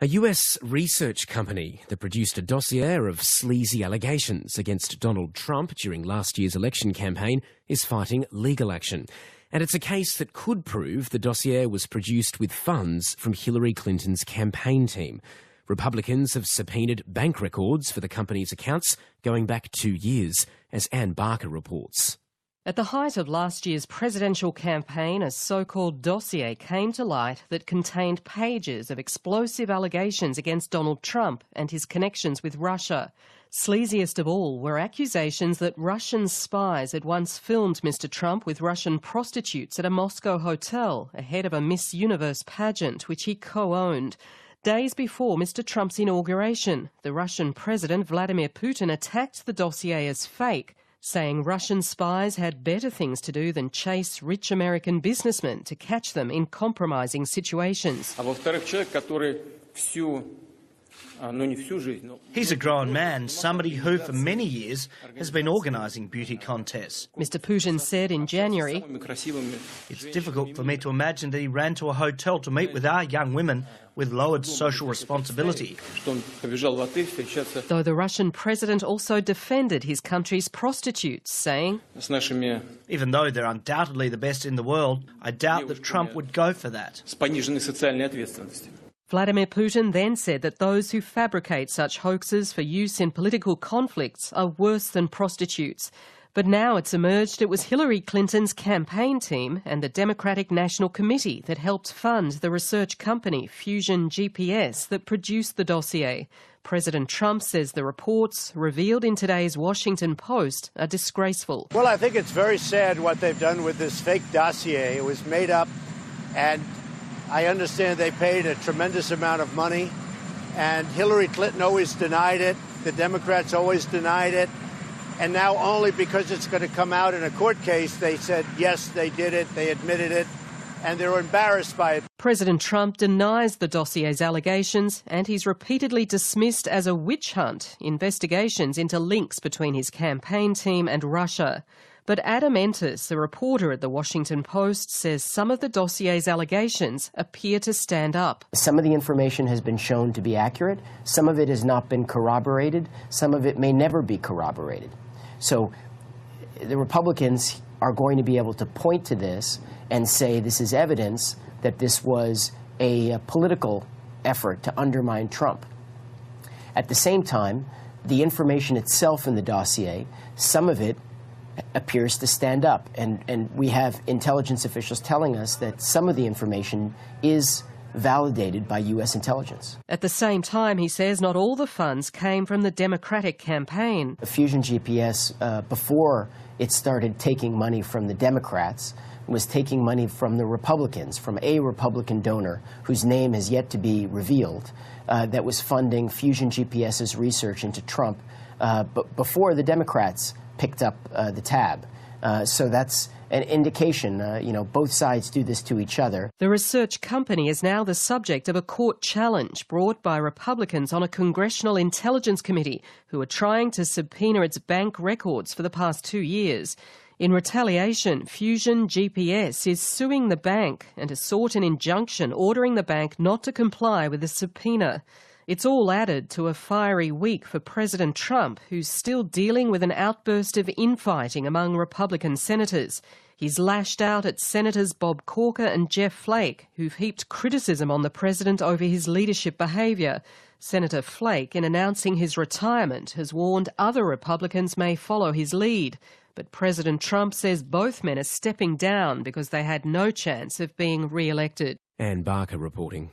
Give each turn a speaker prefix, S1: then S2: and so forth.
S1: A US research company that produced a dossier of sleazy allegations against Donald Trump during last year's election campaign is fighting legal action. And it's a case that could prove the dossier was produced with funds from Hillary Clinton's campaign team. Republicans have subpoenaed bank records for the company's accounts going back 2 years, as Anne Barker reports.
S2: At the height of last year's presidential campaign, a so-called dossier came to light that contained pages of explosive allegations against Donald Trump and his connections with Russia. Sleaziest of all were accusations that Russian spies had once filmed Mr. Trump with Russian prostitutes at a Moscow hotel ahead of a Miss Universe pageant, which he co-owned. Days before Mr. Trump's inauguration, the Russian President Vladimir Putin attacked the dossier as fake, saying Russian spies had better things to do than chase rich American businessmen to catch them in compromising situations.
S3: He's a grown man, somebody who for many years has been organising beauty contests.
S2: Mr. Putin said in January,
S3: "It's difficult for me to imagine that he ran to a hotel to meet with our young women with lowered social responsibility."
S2: Though the Russian president also defended his country's prostitutes, saying,
S3: "Even though they're undoubtedly the best in the world, I doubt that Trump would go for that."
S2: Vladimir Putin then said that those who fabricate such hoaxes for use in political conflicts are worse than prostitutes. But now it's emerged it was Hillary Clinton's campaign team and the Democratic National Committee that helped fund the research company Fusion GPS that produced the dossier. President Trump says the reports, revealed in today's Washington Post, are disgraceful.
S4: Well, I think it's very sad what they've done with this fake dossier. It was made up, and I understand they paid a tremendous amount of money, and Hillary Clinton always denied it. The Democrats always denied it. And now only because it's going to come out in a court case, they said, yes, they did it, they admitted it, and they're embarrassed by it.
S2: President Trump denies the dossier's allegations, and he's repeatedly dismissed as a witch hunt investigations into links between his campaign team and Russia. But Adam Entis, a reporter at the Washington Post, says some of the dossier's allegations appear to stand up.
S5: Some of the information has been shown to be accurate. Some of it has not been corroborated. Some of it may never be corroborated. So the Republicans are going to be able to point to this and say this is evidence that this was a political effort to undermine Trump. At the same time, the information itself in the dossier, some of it appears to stand up, and we have intelligence officials telling us that some of the information is validated by U.S. intelligence.
S2: At the same time, he says not all the funds came from the Democratic campaign.
S5: Fusion GPS, before it started taking money from the Democrats, was taking money from the Republicans, from a Republican donor whose name has yet to be revealed, that was funding Fusion GPS's research into Trump, but before the Democrats picked up the tab. So that's an indication, both sides do this to each other.
S2: The research company is now the subject of a court challenge brought by Republicans on a Congressional Intelligence Committee who are trying to subpoena its bank records for the past 2 years. In retaliation, Fusion GPS is suing the bank and has sought an injunction ordering the bank not to comply with the subpoena. It's all added to a fiery week for President Trump, who's still dealing with an outburst of infighting among Republican senators. He's lashed out at Senators Bob Corker and Jeff Flake, who've heaped criticism on the president over his leadership behaviour. Senator Flake, in announcing his retirement, has warned other Republicans may follow his lead. But President Trump says both men are stepping down because they had no chance of being re-elected.
S1: Anne Barker reporting.